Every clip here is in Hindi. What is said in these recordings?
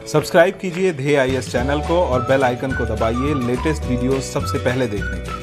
सब्सक्राइब कीजिए ध्येय आईएएस चैनल को और बेल आइकन को दबाइए लेटेस्ट वीडियो सबसे पहले देखने के लिए।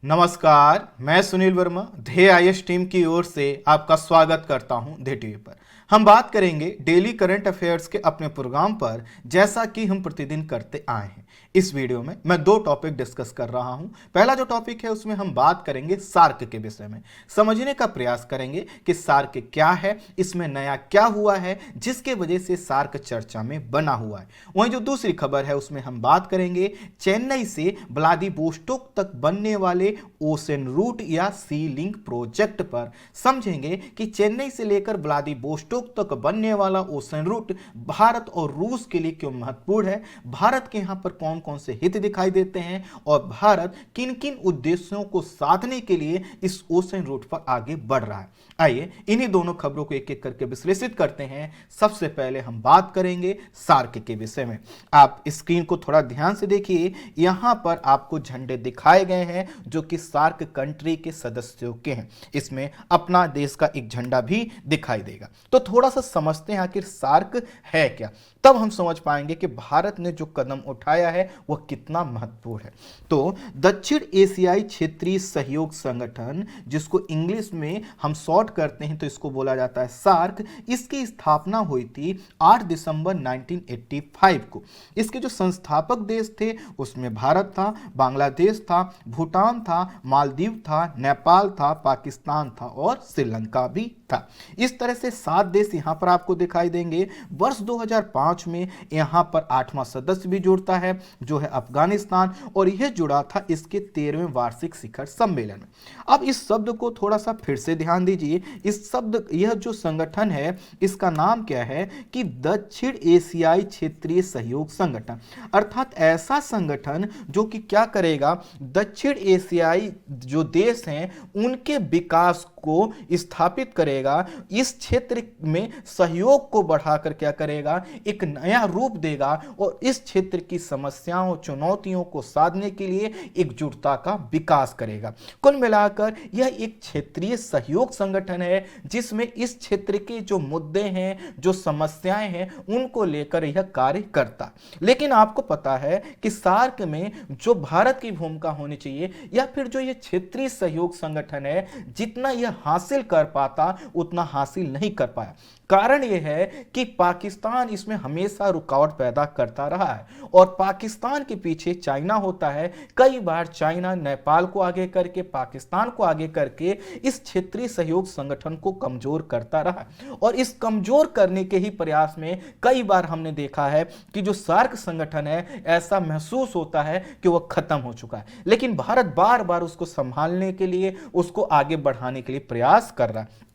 नमस्कार, मैं सुनील वर्मा ध्येय आईएएस टीम की ओर से आपका स्वागत करता हूं ध्येय टीवी पर। हम बात करेंगे डेली करंट अफेयर्स के अपने प्रोग्राम पर, जैसा कि हम प्रतिदिन करते आए हैं। इस वीडियो में मैं दो टॉपिक डिस्कस कर रहा हूं। पहला जो टॉपिक है उसमें हम बात करेंगे सार्क के विषय में, समझने का प्रयास करेंगे कि सार्क क्या है, इसमें नया क्या हुआ है जिसके वजह से सार्क चर्चा में बना हुआ है। वहीं जो दूसरी खबर है उसमें हम बात करेंगे चेन्नई से व्लादिवोस्टोक तक बनने वाले ओशन रूट या सी लिंक प्रोजेक्ट पर। समझेंगे कि चेन्नई से लेकर व्लादिवोस्टोक तक बनने वाला ओशन रूट भारत और रूस के लिए क्यों महत्वपूर्ण है, भारत के यहां पर कौन कौन से हित दिखाई देते हैं और भारत किन किन उद्देश्यों को साधने के लिए इस ओशन रूट पर आगे बढ़ रहा है। आइए इन्हीं दोनों खबरों को एक एक करके विश्लेषित करते हैं। सबसे पहले हम बात करेंगे सार्क के विषय में। आप स्क्रीन को थोड़ा ध्यान से देखिए, यहां पर आपको झंडे दिखाए गए हैं जो कि सार्क कंट्री के सदस्यों के हैं। इसमें अपना देश का एक झंडा भी दिखाई देगा। तो थोड़ा सा समझते हैं आखिर सार्क है क्या, तब हम समझ पाएंगे कि भारत ने जो कदम उठाया है वह कितना महत्वपूर्ण है। तो दक्षिण एशियाई क्षेत्रीय सहयोग संगठन, जिसको इंग्लिश में हम शॉर्ट करते हैं तो इसको बोला जाता है सार्क, इसकी स्थापना हुई थी 8 दिसंबर 1985 को। इसके जो संस्थापक देश थे उसमें भारत था, बांग्लादेश था, भूटान था, मालदीव था, नेपाल था, पाकिस्तान था और श्रीलंका भी था। इस तरह से 7 देश यहां पर आपको दिखाई देंगे। वर्ष 2005 में यहां पर 8वां सदस्य भी जुड़ता है जो है अफगानिस्तान, और यह जुड़ा था इसके 13वें वार्षिक शिखर सम्मेलन में। अब इस शब्द को थोड़ा सा फिर से ध्यान दीजिए। इस शब्द, यह जो संगठन है इसका नाम क्या है कि दक्षिण एशियाई क्षेत्रीय सहयोग संगठन, अर्थात ऐसा संगठन जो कि क्या करेगा, दक्षिण एशियाई जो देश हैं उनके विकास को स्थापित करेगा, इस क्षेत्र में सहयोग को बढ़ाकर क्या करेगा, एक नया रूप देगा और इस क्षेत्र की समस्याओं चुनौतियों को साधने के लिए एकजुटता का विकास करेगा। कुल मिलाकर यह एक क्षेत्रीय सहयोग संगठन है जिसमें इस क्षेत्र के जो मुद्दे हैं, जो समस्याएं हैं, उनको लेकर यह कार्य करता। लेकिन आपको पता है कि सार्क में जो भारत की भूमिका होनी चाहिए या फिर जो यह क्षेत्रीय सहयोग संगठन है, जितना यह हासिल कर पाता उतना हासिल नहीं कर पाया। कारण यह है कि पाकिस्तान इसमें हमेशा रुकावट पैदा करता रहा है और पाकिस्तान के पीछे चाइना होता है। कई बार चाइना नेपाल को आगे करके, पाकिस्तान को आगे करके इस क्षेत्रीय सहयोग संगठन को कमजोर करता रहा और इस कमजोर करने के ही प्रयास में कई बार हमने देखा है कि जो सार्क संगठन है, ऐसा महसूस होता है कि वह खत्म हो चुका है। लेकिन भारत बार बार उसको संभालने के लिए, उसको आगे बढ़ाने के लिए प्रयास कर रहा है।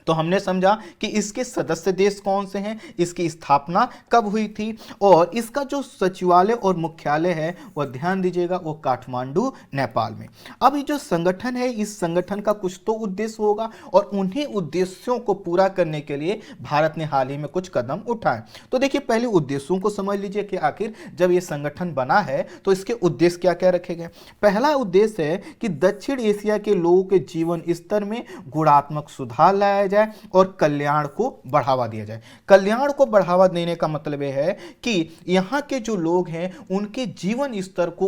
तो हमने समझा कि इसके सदस्य देश कौन से हैं, इसकी स्थापना कब हुई थी और इसका जो सचिवालय और मुख्यालय है वह ध्यान दीजिएगा वो काठमांडू नेपाल में। अब ये जो संगठन है, इस संगठन का कुछ तो उद्देश्य होगा और उन्हीं उद्देश्यों को पूरा करने के लिए भारत ने हाल ही में कुछ कदम उठाए। तो देखिए पहले उद्देश्यों को समझ लीजिए कि आखिर जब ये संगठन बना है तो इसके उद्देश्य क्या क्या रखे गए। पहला उद्देश्य है कि दक्षिण एशिया के लोगों के जीवन स्तर में गुणात्मक सुधार लाया जाए और कल्याण को बढ़ावा दिया जाए। कल्याण को बढ़ावा देने का मतलब यह है कि यहां के जो लोग हैं उनके जीवन स्तर को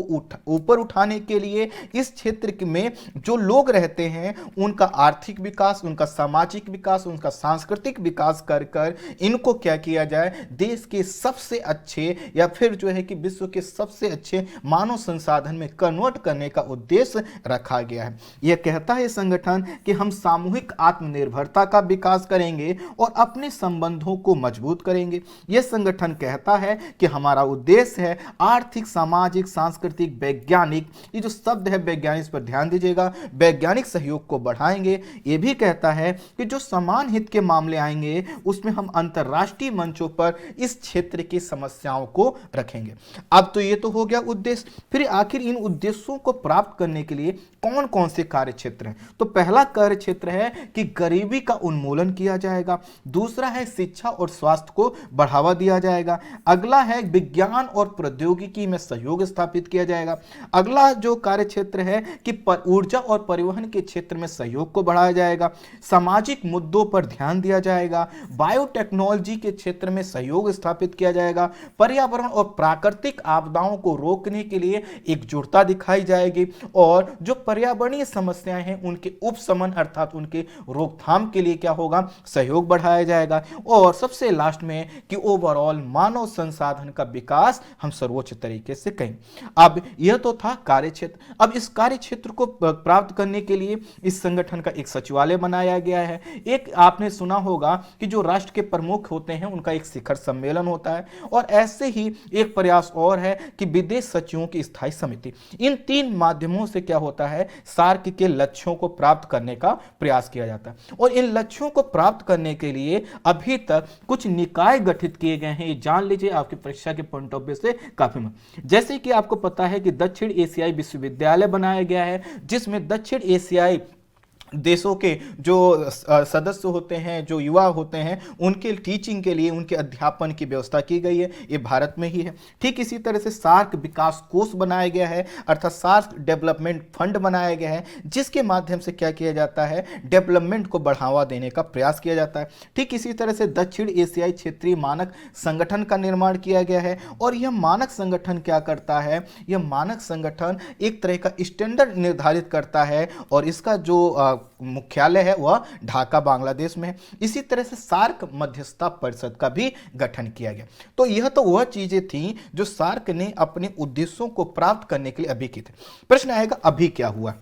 ऊपर उठाने के लिए इस क्षेत्र में जो लोग रहते हैं उनका आर्थिक विकास, उनका सामाजिक विकास, उनका सांस्कृतिक विकास कर कर इनको क्या किया जाए, देश के सबसे अच्छे या फिर जो है कि विश्व के सबसे अच्छे मानव संसाधन में कन्वर्ट करने का उद्देश्य रखा गया है। यह कहता है संगठन कि हम सामूहिक आत्मनिर्भरता का विकास करेंगे और अपने संबंधों को मजबूत करेंगे। यह संगठन कहता है कि हमारा उद्देश्य है आर्थिक, सामाजिक, सांस्कृतिक, वैज्ञानिक, ये जो शब्द है वैज्ञानिक पर ध्यान दीजिएगा, वैज्ञानिक सहयोग को बढ़ाएंगे। यह भी कहता है कि जो समान हित के मामले आएंगे उसमें हम अंतरराष्ट्रीय मंचों पर इस क्षेत्र की समस्याओं को रखेंगे। अब तो ये तो हो गया उद्देश्य, फिर आखिर इन उद्देश्यों को प्राप्त करने के लिए कौन कौन से कार्य क्षेत्र हैं। तो पहला कार्य क्षेत्र है कि गरीबी का उन्मूलन किया जाएगा। दूसरा है शिक्षा और स्वास्थ्य को बढ़ावा दिया जाएगा। अगला है विज्ञान और प्रौद्योगिकी में सहयोग स्थापित किया जाएगा। अगला जो कार्य क्षेत्र है कि ऊर्जा और परिवहन के क्षेत्र में सहयोग को बढ़ाया जाएगा। सामाजिक मुद्दों पर ध्यान दिया जाएगा। बायोटेक्नोलॉजी के क्षेत्र में सहयोग स्थापित किया जाएगा। पर्यावरण और प्राकृतिक आपदाओं को रोकने के लिए एकजुटता दिखाई जाएगी और जो पर्यावरणीय समस्याएं हैं उनके उपशमन अर्थात उनके रोकथाम के लिए क्या होगा, सहयोग बढ़ाया जाएगा। और सबसे लास्ट में कि ओवरऑल मानव संसाधन का विकास हम सर्वोच्च तरीके से कहें। अब यह तो था कार्य क्षेत्र। अब इस कार्य क्षेत्र को प्राप्त करने के लिए इस संगठन का एक सचिवालय बनाया गया है। एक आपने सुना होगा कि जो राष्ट्र के प्रमुख होते हैं उनका एक शिखर सम्मेलन होता है, और ऐसे ही एक प्रयास और है कि विदेश सचिवों की स्थायी समिति। इन तीन माध्यमों से क्या होता है, सार्क के लक्ष्यों को प्राप्त करने का प्रयास किया जाता है। और इन लक्ष्यों को प्राप्त करने के लिए अभी तक कुछ निकाय गठित किए गए हैं। ये जान लीजिए, आपकी परीक्षा के पॉइंट ऑफ व्यू से काफी जैसे कि आपको पता है कि दक्षिण एशियाई विश्वविद्यालय बनाया गया है, जिसमें दक्षिण एशियाई देशों के जो सदस्य होते हैं, जो युवा होते हैं, उनके टीचिंग के लिए, उनके अध्यापन की व्यवस्था की गई है। ये भारत में ही है। ठीक इसी तरह से सार्क विकास कोष बनाया गया है, अर्थात सार्क डेवलपमेंट फंड बनाया गया है, जिसके माध्यम से क्या किया जाता है, डेवलपमेंट को बढ़ावा देने का प्रयास किया जाता है। ठीक इसी तरह से दक्षिण एशियाई क्षेत्रीय मानक संगठन का निर्माण किया गया है। और यह मानक संगठन क्या करता है, यह मानक संगठन एक तरह का स्टैंडर्ड निर्धारित करता है, और इसका जो मुख्यालय है वह ढाका बांग्लादेश में है। इसी तरह से सार्क मध्यस्थता परिषद का भी गठन किया गया। तो यह तो वह चीजें थी जो सार्क ने अपने उद्देश्यों को प्राप्त करने के लिए अभी की थी। प्रश्न आएगा अभी क्या हुआ।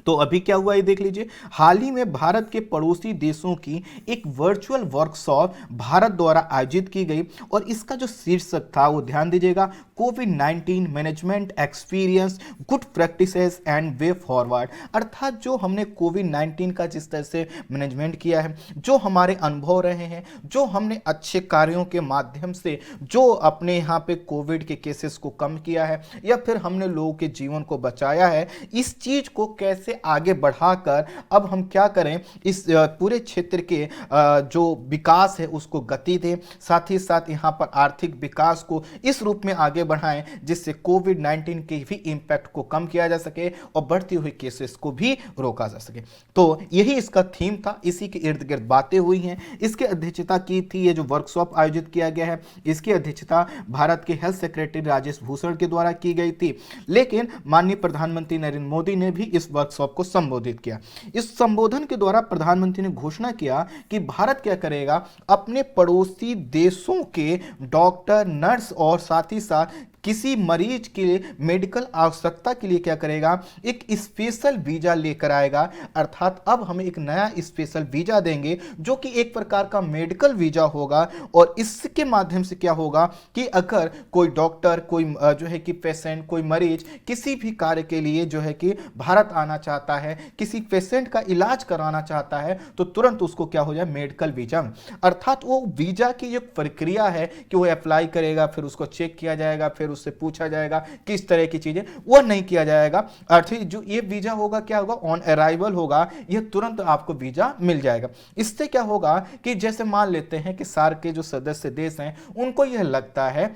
तो अभी क्या हुआ ये देख लीजिए। हाल ही में भारत के पड़ोसी देशों की एक वर्चुअल वर्कशॉप भारत द्वारा आयोजित की गई, और इसका जो शीर्षक था वो ध्यान दीजिएगा, कोविड-19 management experience, good practices and way forward. अर्थात जो हमने कोविड-19 का जिस तरह से मैनेजमेंट किया है, जो हमारे अनुभव रहे हैं, जो हमने अच्छे कार्यों के माध्यम से जो अपने यहाँ पे कोविड के केसेस को कम किया है, या फिर हमने लोगों के जीवन को बचाया है, इस चीज को कैसे आगे बढ़ाकर अब हम क्या करें, इस पूरे क्षेत्र के जो विकास है उसको गति दें, साथ ही साथ यहाँ पर आर्थिक विकास को इस रूप में आगे बढ़ाएं जिससे कोविड-19 के भी इंपैक्ट को कम किया जा सके और बढ़ती हुई केसेस को भी रोका जा सके। तो यही इसका थीम था, इसी के इर्द गिर्द बातें हुई हैं। इसकी अध्यक्षता की थी, ये जो वर्कशॉप आयोजित किया गया है इसकी अध्यक्षता भारत के हेल्थ सेक्रेटरी राजेश भूषण के द्वारा की गई थी। लेकिन माननीय प्रधानमंत्री नरेंद्र मोदी ने भी इस वर्कशॉप को संबोधित किया। इस संबोधन के द्वारा प्रधानमंत्री ने घोषणा किया कि भारत क्या करेगा, अपने पड़ोसी देशों के डॉक्टर, नर्स और साथ ही साथ किसी मरीज के मेडिकल आवश्यकता के लिए क्या करेगा, एक स्पेशल वीजा लेकर आएगा। अर्थात अब हमें एक नया स्पेशल वीजा देंगे जो कि एक प्रकार का मेडिकल वीजा होगा, और इसके माध्यम से क्या होगा कि अगर कोई डॉक्टर, कोई जो है कि पेशेंट, कोई मरीज किसी भी कार्य के लिए जो है कि भारत आना चाहता है, किसी पेशेंट का इलाज कराना चाहता है, तो तुरंत उसको क्या हो जाए, मेडिकल वीजा। अर्थात वो वीजा की जो प्रक्रिया है कि वो अप्लाई करेगा, फिर उसको चेक किया जाएगा, फिर उससे पूछा जाएगा किस तरह की चीजें, वो नहीं किया जाएगा। अर्थात जो ये वीजा होगा क्या होगा, ऑन अराइवल होगा, यह तुरंत आपको वीजा मिल जाएगा। इससे क्या होगा कि जैसे मान लेते हैं कि सार्क के जो सदस्य देश हैं उनको यह लगता है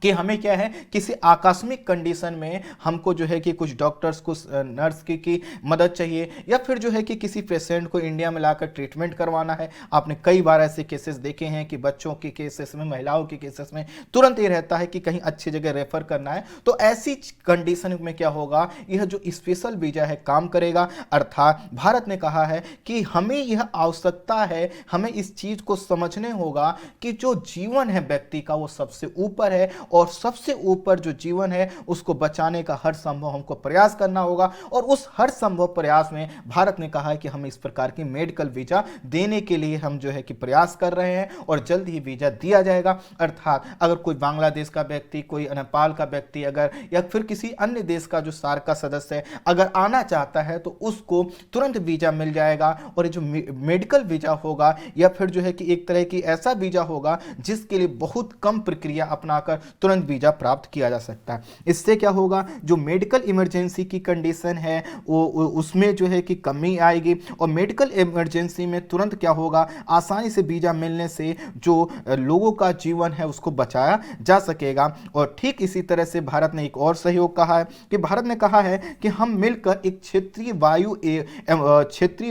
कि हमें क्या है, किसी आकस्मिक कंडीशन में हमको जो है कि कुछ डॉक्टर्स को, नर्स की मदद चाहिए, या फिर जो है कि किसी पेशेंट को इंडिया में लाकर ट्रीटमेंट करवाना है। आपने कई बार ऐसे केसेस देखे हैं कि बच्चों के केसेस में, महिलाओं के केसेस में तुरंत ये रहता है कि कहीं अच्छी जगह रेफर करना है। तो ऐसी कंडीशन में क्या होगा, यह जो स्पेशल वीजा है काम करेगा। अर्थात भारत ने कहा है कि हमें यह आवश्यकता है, हमें इस चीज को समझने होगा कि जो जीवन है व्यक्ति का वो सबसे ऊपर है, और सबसे ऊपर जो जीवन है उसको बचाने का हर संभव हमको प्रयास करना होगा। और उस हर संभव प्रयास में भारत ने कहा है कि हम इस प्रकार की मेडिकल वीजा देने के लिए हम जो है कि प्रयास कर रहे हैं, और जल्द ही वीजा दिया जाएगा। अर्थात अगर कोई बांग्लादेश का व्यक्ति, कोई नेपाल का व्यक्ति अगर, या फिर किसी अन्य देश का जो सार्क का सदस्य है अगर आना चाहता है तो उसको तुरंत वीजा मिल जाएगा। और ये जो मेडिकल वीजा होगा, या फिर जो है कि एक तरह की ऐसा वीजा होगा जिसके लिए बहुत कम प्रक्रिया अपनाकर तुरंत वीजा प्राप्त किया जा सकता है। इससे क्या होगा, जो मेडिकल इमरजेंसी की कंडीशन है उसमें जो है कि कमी आएगी, और मेडिकल इमरजेंसी में तुरंत क्या होगा, आसानी से वीजा मिलने से जो लोगों का जीवन है उसको बचाया जा सकेगा। और ठीक इसी तरह से भारत ने एक और सहयोग कहा है कि भारत ने कहा है कि हम मिलकर एक क्षेत्रीय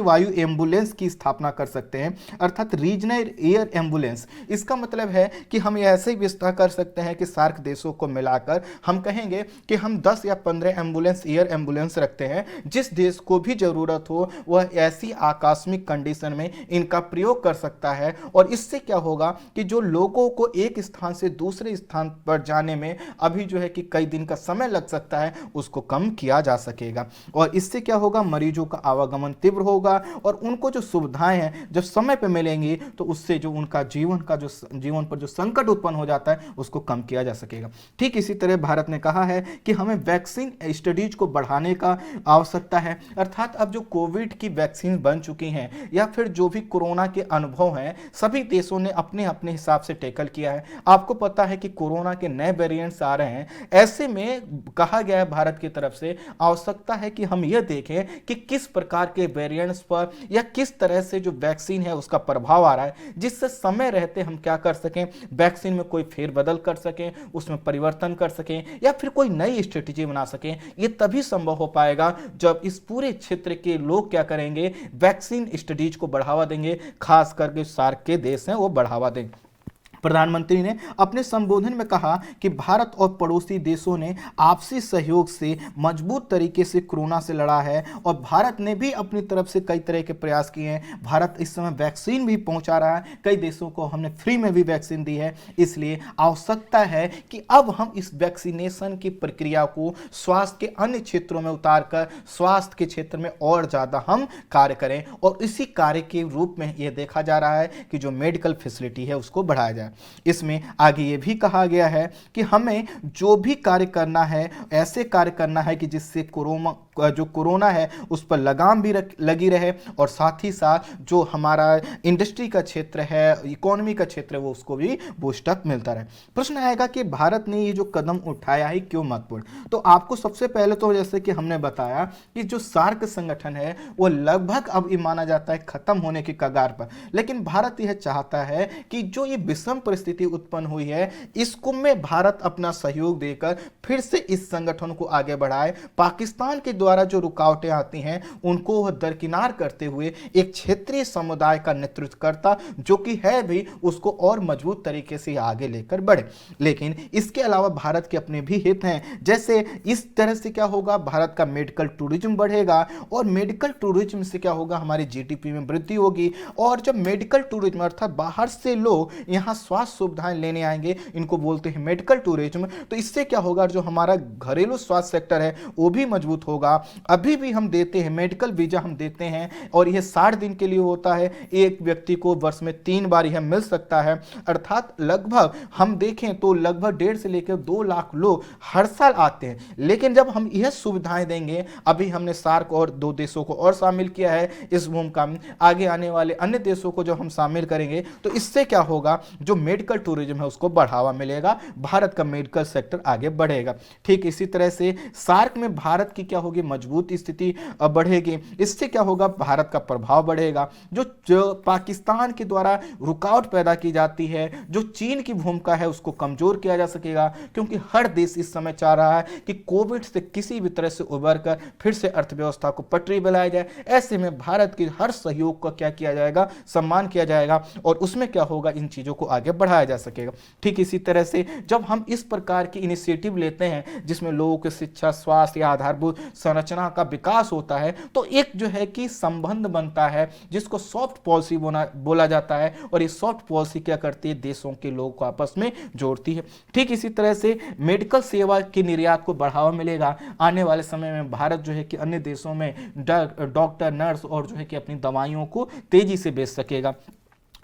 वायु एम्बुलेंस की स्थापना कर सकते हैं, अर्थात रीजनल एयर एम्बुलेंस। इसका मतलब है कि हम ये ऐसे विस्तार कर सकते हैं कि सार्क देशों को मिलाकर हम कहेंगे कि हम 10 या 15 एयर एम्बुलेंस रखते हैं। जिस देश को भी जरूरत हो वह ऐसी आकस्मिक कंडीशन में इनका प्रयोग कर सकता है, और इससे क्या होगा कि जो लोगों को एक स्थान से दूसरे स्थान पर जाने में अभी जो है कि कई दिन का समय लग सकता है, उसको कम किया जा सकेगा। और इससे क्या होगा, मरीजों का आवागमन तीव्र होगा, और उनको जो सुविधाएं हैं जब समय पर मिलेंगी तो उससे जो उनका जीवन पर जो संकट उत्पन्न हो जाता है उसको कम किया जा सकेगा। ठीक इसी तरह भारत ने कहा है कि हमें वैक्सीन स्टडीज को बढ़ाने का आवश्यकता है, अर्थात अब जो कोविड की वैक्सीन बन चुकी हैं या फिर जो भी कोरोना के अनुभव हैं, सभी देशों ने अपने अपने हिसाब से टैकल किया है। आपको पता है कि कोरोना के नए वेरिएंट्स आ रहे हैं, ऐसे में कहा गया है भारत की तरफ से आवश्यकता है कि हम यह देखें कि किस प्रकार के वेरिएंट्स पर या किस तरह से जो वैक्सीन है उसका प्रभाव आ रहा है, जिससे समय रहते हम क्या कर सकें, वैक्सीन में कोई फेरबदल कर सकें, उसमें परिवर्तन कर सकें, या फिर कोई नई स्ट्रेटेजी बना सकें। यह तभी संभव हो पाएगा जब इस पूरे क्षेत्र के लोग क्या करेंगे, वैक्सीन स्टडीज को बढ़ावा देंगे, खास करके सार्क के देश हैं वो बढ़ावा देंगे। प्रधानमंत्री ने अपने संबोधन में कहा कि भारत और पड़ोसी देशों ने आपसी सहयोग से मजबूत तरीके से कोरोना से लड़ा है, और भारत ने भी अपनी तरफ से कई तरह के प्रयास किए हैं। भारत इस समय वैक्सीन भी पहुंचा रहा है, कई देशों को हमने फ्री में भी वैक्सीन दी है। इसलिए आवश्यकता है कि अब हम इस वैक्सीनेशन की प्रक्रिया को स्वास्थ्य के अन्य क्षेत्रों में उतारकर स्वास्थ्य के क्षेत्र में और ज्यादा हम कार्य करें, और इसी कार्य के रूप में यह देखा जा रहा है कि जो मेडिकल फैसिलिटी है उसको बढ़ाया जाए। इसमें आगे ये भी कहा गया है कि हमें जो भी कार्य करना है ऐसे कार्य करना है कि जिससे कोरोना है उस पर लगाम भी लगी रहे, और साथ ही साथ जो हमारा इंडस्ट्री का क्षेत्र है, इकोनॉमी का क्षेत्र है, वो उसको भी बूस्टअप मिलता रहे। प्रश्न आएगा कि भारत ने ये जो कदम उठाया है क्यों महत्वपूर्ण। तो आपको सबसे पहले तो जैसे कि हमने बताया कि जो सार्क संगठन है वो लगभग अब ये माना जाता है खत्म होने की कगार पर, लेकिन भारत यह चाहता है कि जो ये विषम परिस्थिति उत्पन्न हुई है इसको में भारत अपना सहयोग देकर फिर से इस संगठन को आगे बढ़ाए। पाकिस्तान के द्वारा जो रुकावटें आती हैं उनको वह दरकिनार करते हुए एक क्षेत्रीय समुदाय का नेतृत्व करता, जो कि है भी, उसको और मजबूत तरीके से आगे लेकर बढ़े। लेकिन इसके अलावा भारत के अपने भी हित हैं, जैसे इस तरह से क्या होगा, भारत का मेडिकल टूरिज्म बढ़ेगा, और मेडिकल टूरिज्म से क्या होगा, हमारी जीडीपी में वृद्धि होगी। और जब मेडिकल टूरिज्म अर्थात बाहर से लोग यहाँ स्वास्थ्य सुविधाएं लेने आएंगे, इनको बोलते हैं मेडिकल टूरिज्म, तो इससे क्या होगा, जो हमारा घरेलू स्वास्थ्य सेक्टर है वो भी मजबूत होगा। अभी भी हम देते हैं मेडिकल वीजा, हम देते हैं, और यह 60 दिन के लिए होता है, एक व्यक्ति को वर्ष में 3 बार यह मिल सकता है, अर्थात लगभग हम देखें तो लगभग 1.5 से लेकर 2 लाख लोग हर साल आते हैं। लेकिन जब हम यह सुविधाएं देंगे, अभी हमने सार्क और 2 देशों को और शामिल किया है इस भूमिका में, आगे आने वाले अन्य देशों को जब हम शामिल करेंगे तो इससे क्या होगा, जो मेडिकल टूरिज्म है उसको बढ़ावा मिलेगा, भारत का मेडिकल सेक्टर आगे बढ़ेगा। ठीक इसी तरह से सार्क में भारत की क्या होगी, मजबूत स्थिति बढ़ेगी। इससे क्या होगा, भारत का प्रभाव बढ़ेगा। जो पाकिस्तान के द्वारा रुकावट पैदा की जाती है, जो चीन की भूमिका है उसको कमजोर किया जा सकेगा, क्योंकि हर देश इस समय चाह रहा है कि कोविड से किसी भी तरह से उबर कर फिर से अर्थव्यवस्था को पटरी बनाया जाए। ऐसे में भारत के हर सहयोग का क्या किया जाएगा, सम्मान किया जाएगा, और उसमें क्या होगा, इन चीजों को आगे बढ़ाया जा सकेगा। ठीक इसी तरह से जब हम इस प्रकार की इनिशिएटिव लेते हैं जिसमें लोगों की शिक्षा, स्वास्थ्य या आधारभूत संरचना का विकास होता है, तो एक जो है कि संबंध बनता है जिसको सॉफ्ट पॉलिसी बोला जाता है, और ये सॉफ्ट पॉलिसी क्या करती है, देशों के लोगों को आपस में जोड़ती है। ठीक इसी तरह से मेडिकल सेवा के निर्यात को बढ़ावा मिलेगा। आने वाले समय में भारत जो है कि अन्य देशों में डॉक्टर, नर्स और जो है कि अपनी दवाइयों को तेजी से बेच सकेगा।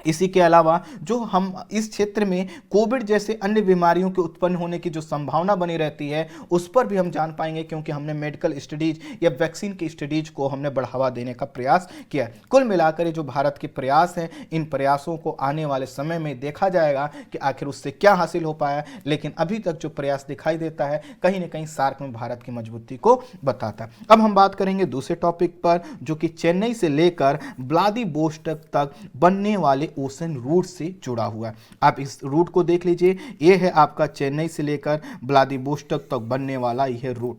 इसी के अलावा जो हम इस क्षेत्र में कोविड जैसे अन्य बीमारियों के उत्पन्न होने की जो संभावना बनी रहती है उस पर भी हम जान पाएंगे, क्योंकि हमने मेडिकल स्टडीज या वैक्सीन की स्टडीज को हमने बढ़ावा देने का प्रयास किया है। कुल मिलाकर ये जो भारत के प्रयास हैं, इन प्रयासों को आने वाले समय में देखा जाएगा कि आखिर उससे क्या हासिल हो पाया, लेकिन अभी तक जो प्रयास दिखाई देता है कहीं ना कहीं सार्क में भारत की मजबूती को बताता है। अब हम बात करेंगे दूसरे टॉपिक पर, जो कि चेन्नई से लेकर व्लादिवोस्टोक तक बनने वाले ओशन रूट से जुड़ा हुआ है। आप इस रूट को देख लीजिए, यह है आपका चेन्नई से लेकर व्लादिवोस्टोक तक बनने वाला यह रूट,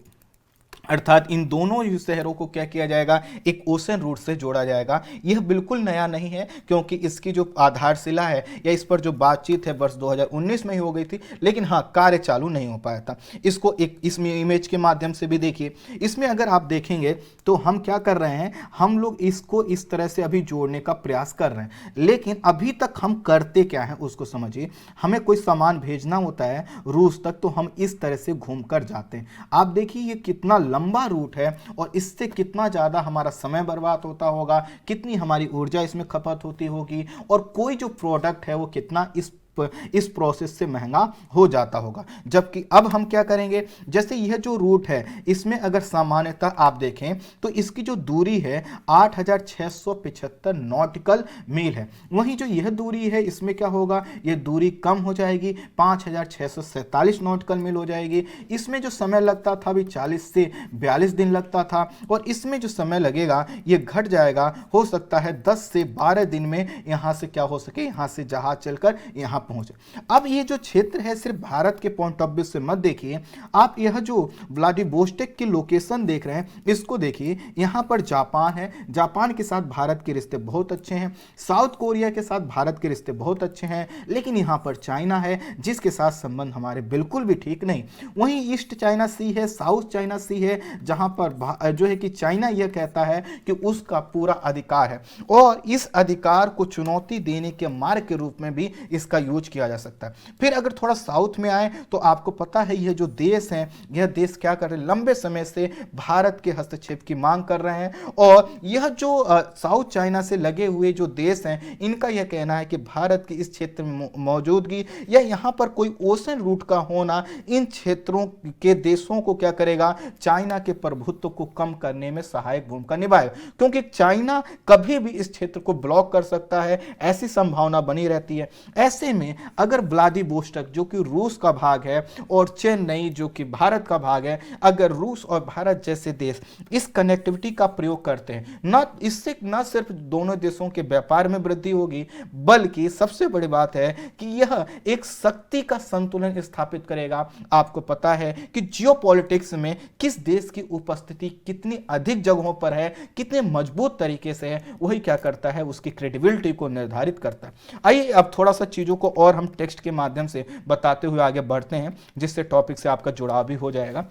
अर्थात इन दोनों शहरों को क्या किया जाएगा, एक ओशन रूट से जोड़ा जाएगा। यह बिल्कुल नया नहीं है, क्योंकि इसकी जो आधारशिला है या इस पर जो बातचीत है वर्ष 2019 में ही हो गई थी, लेकिन हाँ कार्य चालू नहीं हो पाया था। इसको एक इसमें इमेज के माध्यम से भी देखिए। इसमें अगर आप देखेंगे तो हम क्या कर रहे हैं, हम लोग इसको इस तरह से अभी जोड़ने का प्रयास कर रहे हैं, लेकिन अभी तक हम करते क्या है उसको समझिए। हमें कोई सामान भेजना होता है रूस तक तो हम इस तरह से घूम कर जाते हैं। आप देखिए ये कितना लंबा रूट है और इससे कितना ज़्यादा हमारा समय बर्बाद होता होगा, कितनी हमारी ऊर्जा इसमें खपत होती होगी, और कोई जो प्रोडक्ट है वो कितना इस प्रोसेस से महंगा हो जाता होगा। जबकि अब हम क्या करेंगे, जैसे यह जो रूट है इसमें अगर सामान्यतः आप देखें तो इसकी जो दूरी है 8675 नॉटिकल मील है। वहीं जो यह दूरी है इसमें क्या होगा, यह दूरी कम हो जाएगी, 5647 नॉटिकल मील हो जाएगी। इसमें जो समय लगता था अभी 40 से 42 दिन लगता था, और इसमें जो समय लगेगा ये घट जाएगा, हो सकता है 10 से 12 दिन में यहां से क्या हो सके, यहां से जहाज चलकर यहां पहुंचे। अब ये जो क्षेत्र है सिर्फ भारत के पॉइंट ऑफ व्यू से मत देखिए, आप यह जो व्लादिवोस्टोक की लोकेशन देख रहे हैं इसको देखिए। यहां पर जापान है, जापान के साथ भारत के रिश्ते बहुत अच्छे हैं, साउथ कोरिया के साथ भारत के रिश्ते बहुत अच्छे हैं, लेकिन यहां पर चाइना है जिसके साथ संबंध हमारे बिल्कुल भी ठीक नहीं। वहीं ईस्ट चाइना सी है, साउथ चाइना सी है, जहां पर जो है कि चाइना यह कहता है कि उसका पूरा अधिकार है, और इस अधिकार को चुनौती देने के मार्ग के रूप में भी इसका यूज किया जा सकता है। फिर अगर थोड़ा साउथ में आए तो आपको पता है यह जो देश है, यह देश क्या कर रहे हैं, लंबे समय से भारत के हस्तक्षेप की मांग कर रहे हैं, और यह जो साउथ चाइना से लगे हुए जो देश हैं इनका यह कहना है कि भारत की इस क्षेत्र में मौजूदगी या यहां पर कोई ओशन रूट का होना इन क्षेत्रों के देशों को क्या करेगा, चाइना के प्रभुत्व को कम करने में सहायक भूमिका निभाएगा, क्योंकि चाइना कभी भी इस क्षेत्र को ब्लॉक कर सकता है, ऐसी संभावना बनी रहती है। ऐसे में अगर व्लादिवोस्टोक जो कि रूस का भाग है और चेन्नई जो कि भारत का भाग है, अगर रूस और भारत जैसे देश इस कनेक्टिविटी का प्रयोग करते हैं ना, इससे न सिर्फ दोनों देशों के व्यापार में वृद्धि होगी, बल्कि सबसे बड़ी बात है कि यह एक शक्ति का संतुलन स्थापित करेगा। आपको पता है कि जियोपॉलिटिक्स में किस देश की उपस्थिति कितनी अधिक जगहों पर है, कितने मजबूत तरीके से है, वही क्या करता है, उसकी क्रेडिबिलिटी को निर्धारित करता है। आइए अब थोड़ा सा चीजों को और हम टेक्स्ट के माध्यम से बताते हुए आगे बढ़ते हैं, जिससे टॉपिक से आपका जुड़ाव भी हो जाएगा।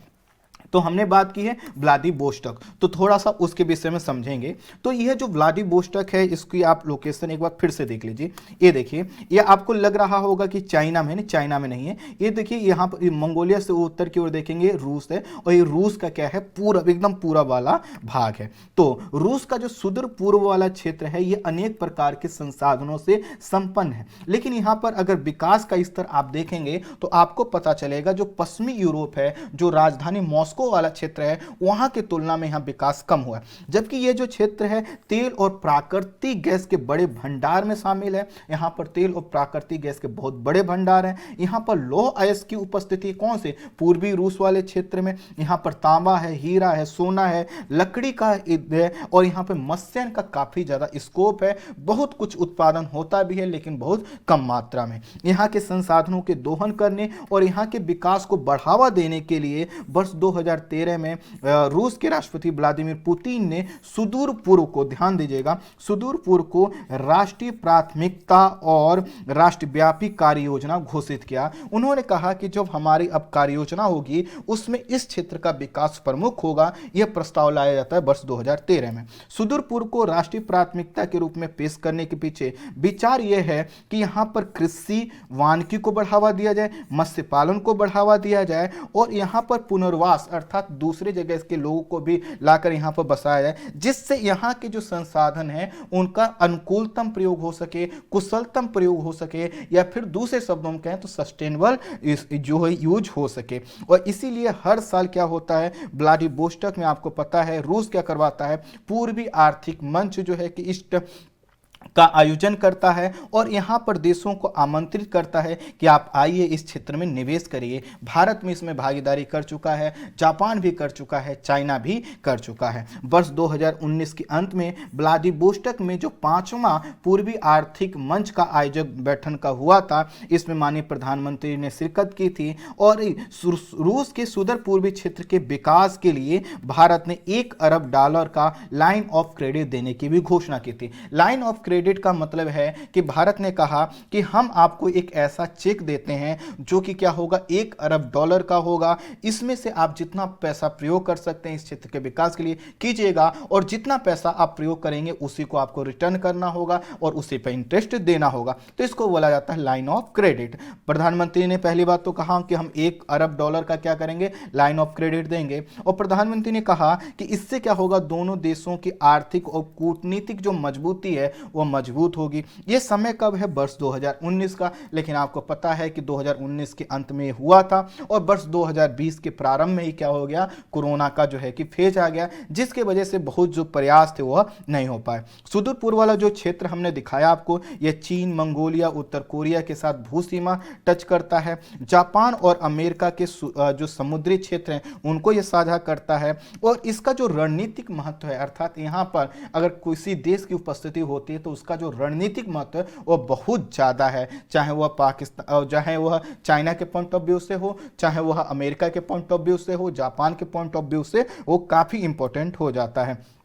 तो हमने बात की है व्लादिवोस्टोक, तो थोड़ा सा उसके विषय में समझेंगे। तो यह जो व्लादिवोस्टोक है इसकी आप लोकेशन एक बार फिर से देख लीजिए। ये देखिए, ये आपको लग रहा होगा कि चाइना में, नहीं चाइना में नहीं है। ये देखिए यहाँ पर मंगोलिया से उत्तर की ओर देखेंगे रूस है, और ये रूस का क्या है, पूरा एकदम पूरा वाला भाग है। तो रूस का जो सुदूर पूर्व वाला क्षेत्र है ये अनेक प्रकार के संसाधनों से संपन्न है, लेकिन यहाँ पर अगर विकास का स्तर आप देखेंगे तो आपको पता चलेगा जो पश्चिमी यूरोप है, जो राजधानी मॉस्को वाला क्षेत्र है, वहां की तुलना में यहां विकास कम हुआ है। जबकि यह जो क्षेत्र है तेल और प्राकृतिक गैस के बड़े भंडार में शामिल है। यहां पर तेल और प्राकृतिक गैस के बहुत बड़े भंडार हैं। यहां पर लौह अयस्क की उपस्थिति कौन से, पूर्वी रूस वाले क्षेत्र में। यहां पर तांबा है, हीरा है, सोना है, लकड़ी का है, और यहां पर मत्स्यन का काफी ज्यादा स्कोप है। बहुत कुछ उत्पादन होता भी है लेकिन बहुत कम मात्रा में। यहां के संसाधनों के दोहन करने और यहां के विकास को बढ़ावा देने के लिए वर्ष 2013 में रूस के राष्ट्रपति व्लादिमीर पुतिन ने सुदूर पूर्व को, ध्यान दीजिएगा, सुदूर पूर्व को राष्ट्रीय प्राथमिकता और राष्ट्रव्यापी कार्य योजना घोषित किया। उन्होंने कहा कि जब हमारी अब कार्य योजना होगी उसमें इस क्षेत्र का विकास प्रमुख होगा। यह प्रस्ताव लाया जाता है वर्ष 2013 में। सुदूर पूर्व को राष्ट्रीय प्राथमिकता के रूप में पेश करने के पीछे विचार यह है कि यहां पर कृषि वानिकी को बढ़ावा दिया जाए, मत्स्य पालन को बढ़ावा दिया जाए, और यहां पर पुनर्वास अर्थात दूसरे जगह के लोगों को भी लाकर यहाँ पर बसाया जाए, जिससे यहाँ के जो संसाधन है उनका अनुकूलतम प्रयोग हो सके, कुशलतम प्रयोग हो सके, या फिर दूसरे शब्दों में कहें तो सस्टेनेबल जो है यूज हो सके। और इसीलिए हर साल क्या होता है, व्लादिवोस्टॉक में आपको पता है रूस क्या करवाता है, पूर्वी आर्थिक मंच जो है कि ईस्ट का आयोजन करता है और यहाँ पर देशों को आमंत्रित करता है कि आप आइए इस क्षेत्र में निवेश करिए। भारत में इसमें भागीदारी कर चुका है, जापान भी कर चुका है, चाइना भी कर चुका है। वर्ष 2019 के अंत में व्लादिवोस्टॉक में जो 5वां पूर्वी आर्थिक मंच का आयोजक बैठक का हुआ था, इसमें माननीय प्रधानमंत्री ने शिरकत की थी और रूस के सुदूर पूर्वी क्षेत्र के विकास के लिए भारत ने $1 अरब का लाइन ऑफ क्रेडिट देने की भी घोषणा की थी। लाइन ऑफ क्रेडिट का मतलब है कि भारत ने कहा कि हम आपको एक ऐसा चेक देते हैं जो कि क्या होगा, $1 अरब का होगा। इसमें से आप जितना पैसा प्रयोग कर सकते हैं इस क्षेत्र के विकास के लिए कीजिएगा, और जितना पैसा आप प्रयोग करेंगे उसी को आपको रिटर्न करना होगा और उसी पर इंटरेस्ट देना होगा। तो इसको बोला जाता है लाइन ऑफ क्रेडिट। प्रधानमंत्री ने पहली बात तो कहा कि हम $1 अरब का क्या करेंगे, लाइन ऑफ क्रेडिट देंगे। और प्रधानमंत्री ने कहा कि इससे क्या होगा, दोनों देशों की आर्थिक और कूटनीतिक जो मजबूती है वो मजबूत होगी। ये समय कब है, वर्ष 2019 का, लेकिन आपको पता है कि 2019 के अंत में हुआ था और वर्ष 2020 के प्रारंभ में ही क्या हो गया, कोरोना का जो है कि फेज आ गया, जिसके वजह से बहुत जो प्रयास थे वह नहीं हो पाए। सुदूर पूर्व वाला जो क्षेत्र हमने दिखाया आपको, यह चीन, मंगोलिया, उत्तर कोरिया के साथ भू सीमा टच करता है। जापान और अमेरिका के जो समुद्री क्षेत्र हैं उनको यह साझा करता है। और इसका जो रणनीतिक महत्व है, अर्थात यहाँ पर अगर किसी देश की उपस्थिति होती है तो उसका जो रणनीतिक महत्व है वो बहुत ज़्यादा है, चाहे वह पाकिस्तान, चाहे वह चाइना के पॉइंट ऑफ व्यू से हो, चाहे वह अमेरिका के पॉइंट ऑफ व्यू से हो, जापान के पॉइंट ऑफ व्यू से, वो काफ़ी इंपॉर्टेंट हो जाता है।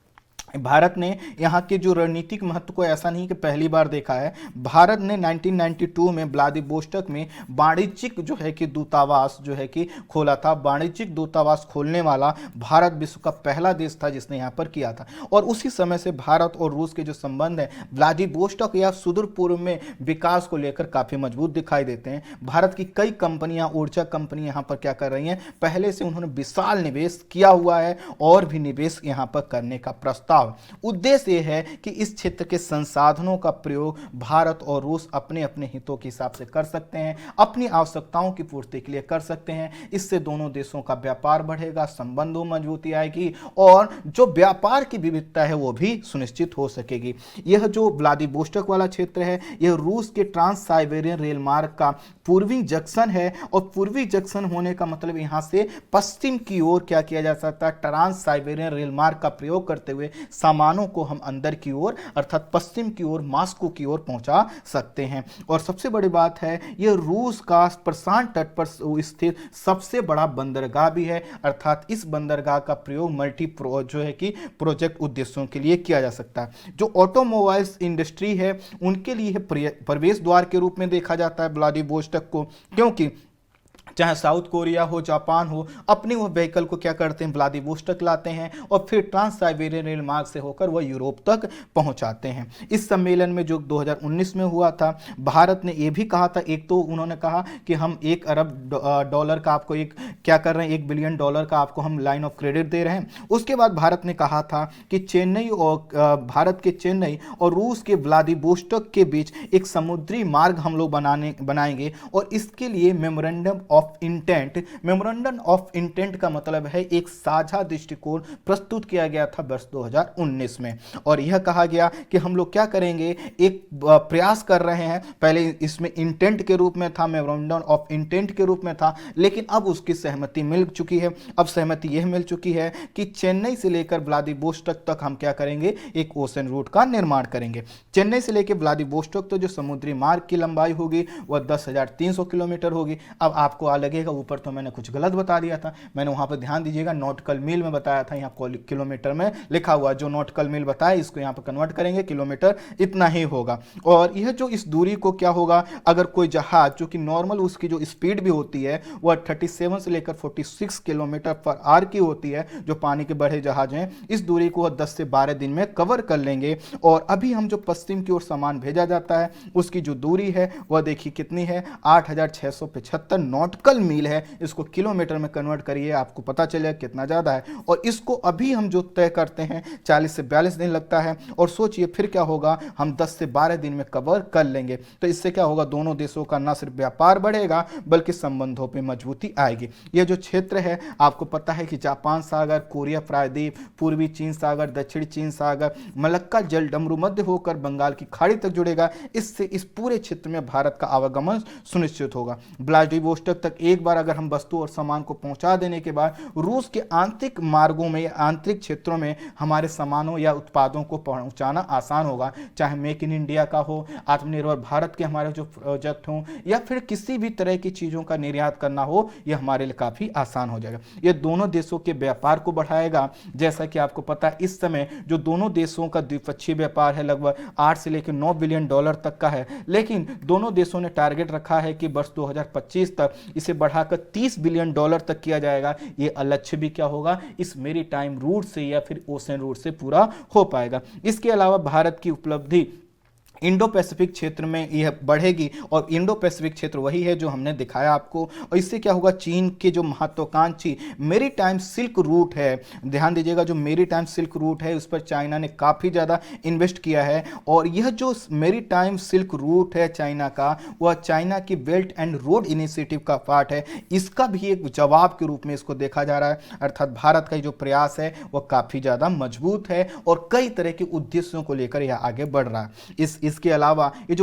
भारत ने यहाँ के जो रणनीतिक महत्व को ऐसा नहीं कि पहली बार देखा है, भारत ने 1992 में व्लादिवोस्टॉक में वाणिज्यिक जो है कि दूतावास जो है कि खोला था। वाणिज्यिक दूतावास खोलने वाला भारत विश्व का पहला देश था जिसने यहाँ पर किया था। और उसी समय से भारत और रूस के जो संबंध है व्लादिवोस्टॉक या सुदूर पूर्व में विकास को लेकर काफ़ी मजबूत दिखाई देते हैं। भारत की कई कंपनियां, ऊर्जा कंपनियां यहाँ पर क्या कर रही हैं, पहले से उन्होंने विशाल निवेश किया हुआ है और भी निवेश यहाँ पर करने का प्रस्ताव। उद्देश्य यह है कि इस क्षेत्र के संसाधनों का प्रयोग भारत और रूस अपने अपने हितों के हिसाब से कर सकते हैं, अपनी आवश्यकताओं की पूर्ति के लिए कर सकते हैं। इससे दोनों देशों का व्यापार बढ़ेगा, संबंधों में मजबूती आएगी और जो व्यापार की विविधता है वो भी सुनिश्चित हो सकेगी। यह जो व्लादिवोस्टॉक वाला क्षेत्र है यह रूस के ट्रांस साइबेरियन रेल मार्ग का पूर्वी जंक्शन है। और पूर्वी जंक्शन होने का मतलब यहाँ से पश्चिम की ओर क्या किया जा सकता है, ट्रांस साइबेरियन रेल मार्ग का प्रयोग करते हुए सामानों को हम अंदर की ओर अर्थात पश्चिम की ओर, मॉस्को की ओर पहुंचा सकते हैं। और सबसे बड़ी बात है यह रूस का प्रशांत तट पर स्थित सबसे बड़ा बंदरगाह भी है, अर्थात इस बंदरगाह का प्रयोग मल्टी जो है कि प्रोजेक्ट उद्देश्यों के लिए किया जा सकता है। जो ऑटोमोबाइल्स इंडस्ट्री है उनके लिए प्रवेश द्वार के रूप में देखा जाता है व्लादिवोस्टॉक को, क्योंकि चाहे साउथ कोरिया हो, जापान हो, अपने वो व्हीकल को क्या करते हैं, व्लादिवोस्टॉक लाते हैं और फिर ट्रांस साइबेरियन रेल मार्ग से होकर वह यूरोप तक पहुंचाते हैं। इस सम्मेलन में जो 2019 में हुआ था, भारत ने यह भी कहा था, एक तो उन्होंने कहा कि हम $1 अरब का आपको एक क्या कर रहे हैं, $1 बिलियन का आपको हम लाइन ऑफ क्रेडिट दे रहे हैं। उसके बाद भारत ने कहा था कि चेन्नई और भारत के चेन्नई और रूस के व्लादिवोस्टॉक के बीच एक समुद्री मार्ग हम लोग बनाएंगे और इसके लिए मेमोरेंडम ऑफ इंटेंट का मतलब है एक साझा दृष्टिकोण प्रस्तुत किया गया था वर्ष 2019 में। और यह कहा गया कि हम लोग क्या करेंगे, एक प्रयास कर रहे हैं, पहले इसमें इंटेंट के रूप में था, मेमोरेंडम ऑफ इंटेंट के रूप में था, लेकिन अब उसकी सहमति मिल चुकी है। अब सहमति यह मिल चुकी है कि चेन्नई से लेकर व्लादिवोस्टॉक तक हम क्या करेंगे, एक ओशन रूट का निर्माण करेंगे। चेन्नई से लेकर व्लादिवोस्टॉक तो जो समुद्री मार्ग की लंबाई होगी वह 10,300 किलोमीटर होगी। अब आपको लगेगा ऊपर तो मैंने कुछ गलत बता दिया था, मैंने वहां पर ध्यान दीजिएगा, नॉटिकल मील में बताया था, यहाँ किलोमीटर में लिखा हुआ, जो नॉटिकल मील बताया इसको यहाँ पर कन्वर्ट करेंगे, किलोमीटर इतना ही होगा। और यह जो इस दूरी को क्या होगा, अगर कोई जहाज जो कि नॉर्मल उसकी जो स्पीड भी होती है वह 37 से लेकर लेकर 46 किलोमीटर पर आवर की होती है, जो पानी के बड़े जहाज हैं, इस दूरी को 10 से 12 दिन में कवर कर लेंगे। और अभी हम जो पश्चिम की ओर सामान भेजा जाता है उसकी जो दूरी है वह देखिए कितनी है, 8675 नॉटिकल मील है। इसको किलोमीटर में कन्वर्ट करिए, आपको पता चलेगा कितना ज़्यादा है। और इसको अभी हम जो तय करते हैं 40 से 42 दिन लगता है। और सोचिए फिर क्या होगा, हम 10 से 12 दिन में कवर कर लेंगे। तो इससे क्या होगा, दोनों देशों का न सिर्फ व्यापार बढ़ेगा बल्कि संबंधों में मजबूती आएगी। यह जो क्षेत्र है आपको पता है कि जापान सागर, कोरिया प्रायद्वीप, पूर्वी चीन सागर, दक्षिणी चीन सागर, मलक्का जल डमरू मध्य होकर बंगाल की खाड़ी तक जुड़ेगा। इससे इस पूरे क्षेत्र में भारत का आवागमन सुनिश्चित होगा। व्लादिवोस्टोक तक एक बार अगर हम वस्तु और सामान को पहुंचा देने के बाद रूस के आंतरिक मार्गों में, आंतरिक क्षेत्रों में हमारे सामानों या उत्पादों को पहुंचाना आसान होगा। चाहे मेक इन इंडिया का हो, आत्मनिर्भर भारत के हमारे जो प्रोजेक्ट हों, या फिर किसी भी तरह की चीज़ों का निर्यात करना हो, यह हमारे लिए काफ़ी आसान हो जाएगा। यह दोनों देशों के व्यापार को बढ़ाएगा। जैसा कि आपको पता है इस समय जो दोनों देशों का द्विपक्षीय व्यापार है लगभग 8 से लेकर 9 बिलियन डॉलर तक का है। लेकिन दोनों देशों ने टारगेट रखा है कि वर्ष 2025 तक इसे बढ़ाकर 30 बिलियन डॉलर तक किया जाएगा। यह लक्ष्य भी क्या होगा, इस मैरीटाइम रूट से या फिर ओशन रूट से पूरा हो पाएगा। इसके अलावा भारत की उपलब्धि इंडो पैसिफिक क्षेत्र में यह बढ़ेगी। और इंडो पैसिफिक क्षेत्र वही है जो हमने दिखाया आपको। और इससे क्या होगा, चीन के जो महत्वाकांक्षी मैरीटाइम सिल्क रूट है, ध्यान दीजिएगा, जो मैरीटाइम सिल्क रूट है उस पर चाइना ने काफ़ी ज़्यादा इन्वेस्ट किया है। और यह जो मैरीटाइम सिल्क रूट है चाइना का, वह चाइना की बेल्ट एंड रोड इनिशिएटिव का पार्ट है। इसका भी एक जवाब के रूप में इसको देखा जा रहा है। अर्थात भारत का जो प्रयास है वह काफ़ी ज़्यादा मजबूत है और कई तरह के उद्देश्यों को लेकर यह आगे बढ़ रहा है। इसके अलावा ये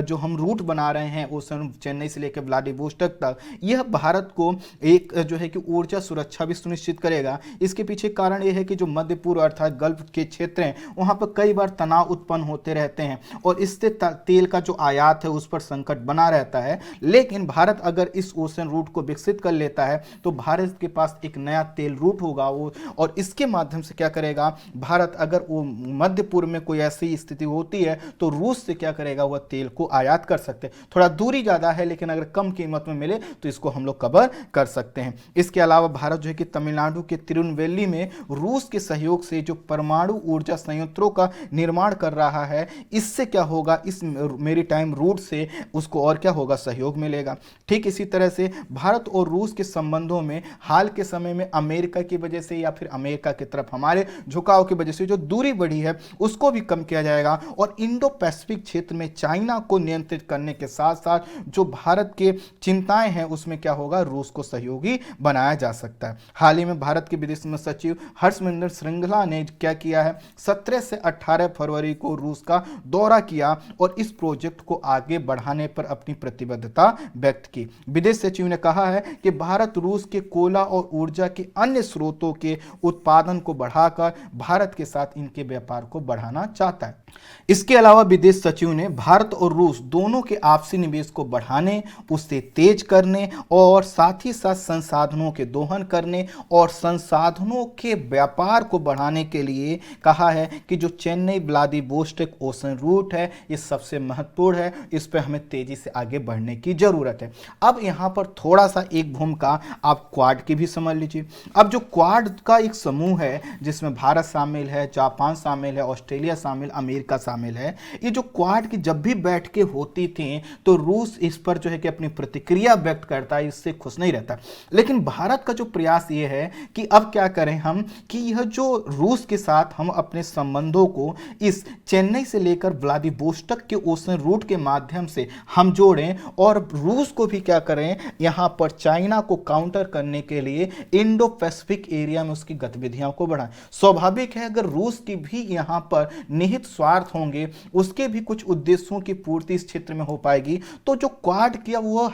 जो हम रूट बना रहे हैं ओशन, चेन्नई से लेकर व्लादिवोस्टोक तक, यह भारत को एक जो है कि ऊर्जा सुरक्षा भी सुनिश्चित करेगा। इसके पीछे कारण यह है कि जो मध्य पूर्व अर्थात गल्फ के क्षेत्र हैं वहां पर कई बार तनाव उत्पन्न होते रहते हैं और इससे तेल का जो आयात है उस पर संकट बना रहता है। लेकिन भारत अगर इस ओशन रूट को विकसित कर लेता है तो भारत के पास एक नया तेल रूट होगा वो, और इसके माध्यम से क्या करेगा भारत, अगर वो मध्य पूर्व में कोई ऐसी स्थिति होती है तो रूस से क्या करेगा, वह तेल को आयात कर सकते हैं। थोड़ा दूरी ज़्यादा है लेकिन अगर कम कीमत में मिले तो इसको हम लोग कवर कर सकते हैं। इसके अलावा भारत जो है कि तमिलनाडु के तिरुनेलवेली में रूस के सहयोग से जो परमाणु ऊर्जा संयंत्रों का निर्माण कर रहा है, इससे क्या होगा, इस मैरीटाइम रूट से उसको और क्या होगा, सहयोग मिलेगा। ठीक इसी तरह से भारत और रूस के संबंधों में हाल के समय में अमेरिका की वजह से या फिर अमेरिका की तरफ हमारे झुकाव की वजह से जो दूरी बढ़ी है उसको भी कम किया जाएगा। और इंडो पैसिफिक क्षेत्र में चाइना को नियंत्रित करने के साथ साथ जो भारत के चिंताएं हैं उसमें क्या होगा, रूस को सहयोगी बनाया जा सकता है। हाल ही में भारत के विदेश सचिव हर्षवर्धन श्रृंगला ने क्या किया है, 17 से 18 फरवरी को रूस का दौरा किया और इस प्रोजेक्ट को आगे बढ़ाने पर अपनी प्रतिबद्धता व्यक्त की। विदेश सचिव ने कहा है कि भारत रूस के कोयला और ऊर्जा के अन्य स्रोतों के उत्पादन को बढ़ाकर भारत के साथ इनके व्यापार को बढ़ाना चाहता है। इसके अलावा विदेश सचिव ने भारत और रूस दोनों के आपसी निवेश को बढ़ाने, उससे तेज करने और साथ ही साथ संसाधनों के दोहन करने और संसाधनों के व्यापार को बढ़ाने के लिए कहा है कि जो चेन्नई व्लादिवोस्टोक ओशन रूट है ये सबसे महत्वपूर्ण है, इस पर हमें तेजी से आगे बढ़ने की जरूरत है। अब यहाँ पर थोड़ा सा एक भूमिका आप क्वाड की भी समझ लीजिए। अब जो क्वाड का एक समूह है जिसमें भारत शामिल है, जापान शामिल है, ऑस्ट्रेलिया शामिल, अमेरिका शामिल है, ये जो क्वाड की जब भी बैठकें होती थी तो रूस इस पर जो है कि अपनी प्रतिक्रिया व्यक्त करता है, इससे खुश नहीं रहता। लेकिन भारत का जो प्रयास ये है कि अब क्या करें हम कि यह जो रूस के साथ हम अपने संबंधों को इस चेन्नई से लेकर व्लादिवोस्टोक के ओशन रूट के माध्यम से हम जोड़ें और रूस को भी क्या करें, यहां पर चाइना को काउंटर करने के लिए इंडो पैसिफिक एरिया में उसकी गतिविधियों को बढ़ाएं। स्वाभाविक है अगर रूस की भी यहां पर निहित स्वार्थ होंगे, उसके भी कुछ उद्देश्यों की पूर्ति इस क्षेत्र में हो पाएगी, तो जो क्वाड किया वो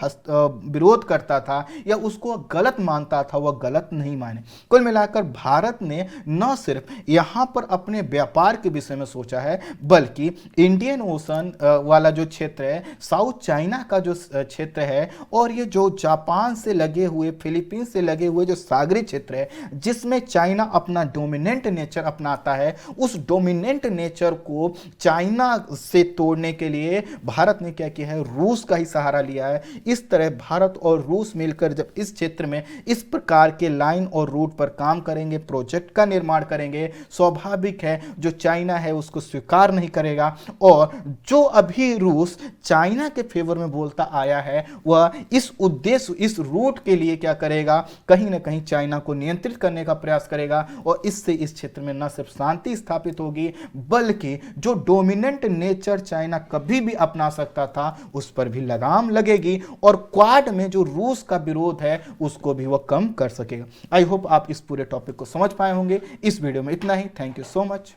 विरोध करता था या उसको गलत मानता था वह गलत नहीं माने। कुल मिलाकर भारत ने न सिर्फ यहां पर अपने व्यापार के विषय में सोचा है बल्कि इंडियन ओशन वाला जो क्षेत्र है, साउथ चाइना का जो क्षेत्र है और ये जो जापान से लगे हुए, फिलीपींस से लगे हुए जो सागरी क्षेत्र है जिसमें चाइना अपना डोमिनेंट नेचर अपनाता है, उस डोमिनेंट नेचर को चाइना से तोड़ने के लिए भारत ने क्या किया है, रूस का ही सहारा लिया है। इस तरह भारत और रूस मिलकर जब इस क्षेत्र में इस प्रकार के लाइन और रूट पर काम करेंगे, प्रोजेक्ट का निर्माण करेंगे, स्वाभाविक है जो चाइना है उसको स्वीकार नहीं करेगा। और जो अभी रूस चाइना के फेवर में बोलता आया है, वह इस उद्देश्य, इस रूट के लिए क्या करेगा, कहीं ना कहीं चाइना को नियंत्रित करने का प्रयास करेगा। और इससे इस क्षेत्र में न सिर्फ शांति स्थापित होगी, बल्कि जो डोमिनेंट नेचर चाइना कभी भी अपना सकता था उस पर भी लगाम लगेगी, और क्वाड में जो रूस का विरोध है उसको भी वह कम कर सकेगा। आई होप आप इस पूरे टॉपिक को समझ पाए होंगे। इस वीडियो में इतना ही। Thank you so much.